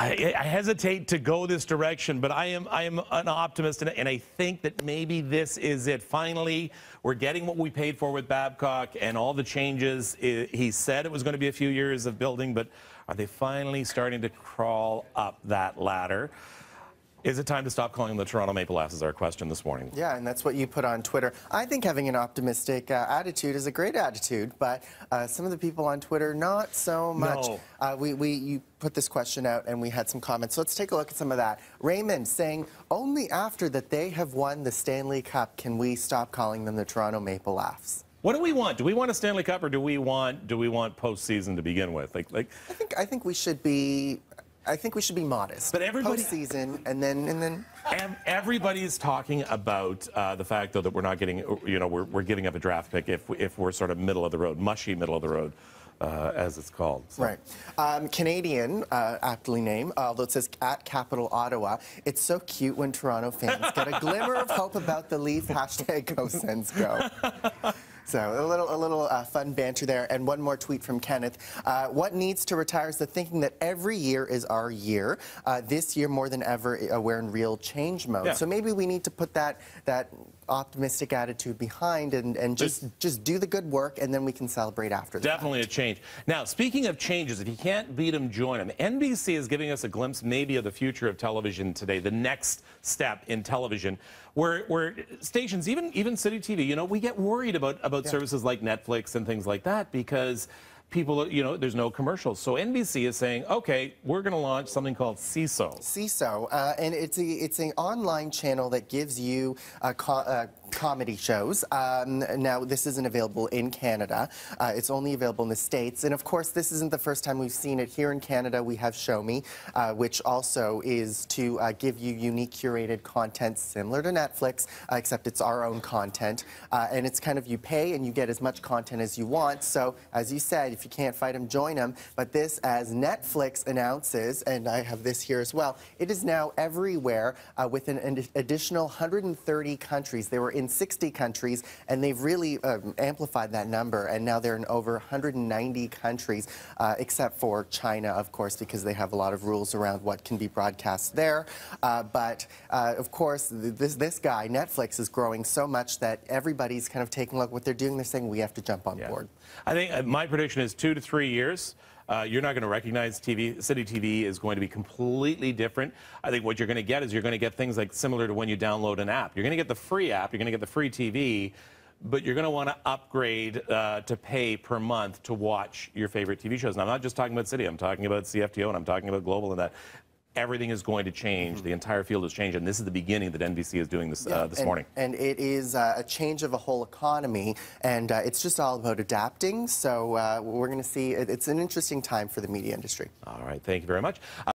I hesitate to go this direction, but I am an optimist, and I think that maybe this is it. Finally, we're getting what we paid for with Babcock and all the changes. He said it was going to be a few years of building, but are they finally starting to crawl up that ladder? Is it time to stop calling them the Toronto Maple Leafs is our question this morning. Yeah, and that's what you put on Twitter. I think having an optimistic attitude is a great attitude, but some of the people on Twitter, not so much. No. You put this question out and we had some comments. So let's take a look at some of that. Raymond saying, only after that they have won the Stanley Cup can we stop calling them the Toronto Maple Leafs. What do we want? Do we want a Stanley Cup, or do we want postseason to begin with? I think we should be. I think we should be modest. But everybody, postseason, and then. Everybody's talking about the fact, though, that we're not getting, we're giving up a draft pick if we're sort of middle of the road, mushy middle of the road, as it's called. So. Right. Canadian, aptly named, although it says at Capital Ottawa. It's so cute when Toronto fans get a glimmer of hope about the Leaf. Hashtag go Sens go. So a little fun banter there. And one more tweet from Kenneth. What needs to retire is the thinking that every year is our year. This year, more than ever, we're in real change mode. Yeah. So maybe we need to put that optimistic attitude behind and just do the good work, and then we can celebrate after that. Definitely a change. Now, speaking of changes, if you can't beat them, join them. NBC is giving us a glimpse maybe of the future of television today, the next step in television, where stations, even Citytv, we get worried about services like Netflix and things like that because people, there's no commercials. So NBC is saying, okay, we're going to launch something called CISO. CISO, and it's an online channel that gives you comedy shows. Now, this isn't available in Canada. It's only available in the States. And of course, this isn't the first time we've seen it. Here in Canada, we have Show Me, which also is to give you unique curated content similar to Netflix, except it's our own content. And it's kind of you pay and you get as much content as you want. So, as you said, if you can't fight them, join them. But this, as Netflix announces, and I have this here as well, it is now everywhere with an additional 130 countries. They were in 60 countries, and they've really amplified that number, and now they're in over 190 countries, except for China, of course, because they have a lot of rules around what can be broadcast there. But of course, this guy, Netflix, is growing so much that everybody's kind of taking a look at what they're doing. They're saying we have to jump on board. I think my prediction is 2 to 3 years. You're not going to recognize TV. Citytv is going to be completely different. I think what you're going to get is you're going to get things like similar to when you download an app. You're going to get the free app. You're going to get the free TV. But you're going to want to upgrade to pay per month to watch your favorite TV shows. And I'm not just talking about City. I'm talking about CFTO, and I'm talking about Global and that. Everything is going to change. The entire field has changed, and this is the beginning that NBC is doing this this morning. And it is a change of a whole economy, and it's just all about adapting. So we're going to see. It's an interesting time for the media industry. All right. Thank you very much.